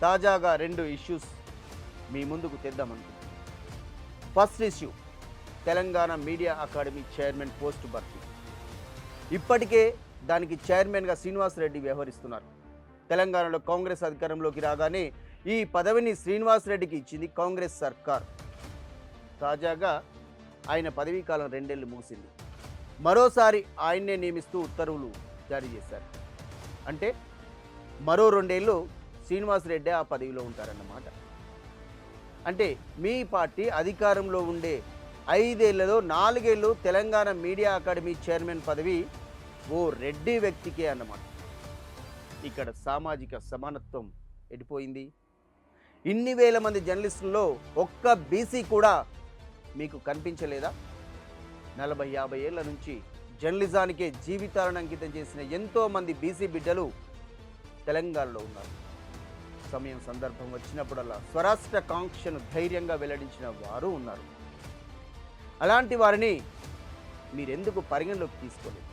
తాజాగా 2 ఇష్యూస్ మీ ముందుకు తెద్దామనుకుంటున్నాను. First issue Telangana media academy chairman post భర్తీ. ఇప్పటికే దానికి చైర్మన్గా శ్రీనివాసరెడ్డి వ్యవహరిస్తున్నారు. తెలంగాణలో కాంగ్రెస్ అధికారంలోకి రాగానే ఈ పదవిని శ్రీనివాసరెడ్డికి ఇచ్చింది కాంగ్రెస్ సర్కార్. తాజాగా ఆయన పదవీ కాలం 2 ఏళ్లు ముగిసింది. మరోసారి ఆయన్నే నియమిస్తూ ఉత్తర్వులు జారీ చేశారు. అంటే మరో 2 ఏళ్ళు శ్రీనివాసరెడ్డి ఆ పదవిలో ఉంటారన్నమాట. అంటే మీ పార్టీ అధికారంలో ఉండే 5 ఏళ్లలో 4 ఏళ్ళు తెలంగాణ మీడియా అకాడమీ చైర్మన్ పదవి ఓ రెడ్డి వ్యక్తికే అన్నమాట. ఇక్కడ సామాజిక సమానత్వం ఎడిపోయింది. ఇన్ని వేల మంది జర్నలిస్టుల్లో ఒక్క బీసీ కూడా మీకు కనిపించలేదా? 40-50 ఏళ్ల నుంచి జర్నలిజానికే జీవితాలను అంకితం చేసిన ఎంతోమంది బీసీ బిడ్డలు తెలంగాణలో ఉన్నారు. సమయం సందర్భం వచ్చినప్పుడల్లా స్వరాష్ట్ర కాంక్షను ధైర్యంగా వెల్లడించిన వారు ఉన్నారు. అలాంటి వారిని మీరెందుకు పరిగణలోకి తీసుకోలేదు?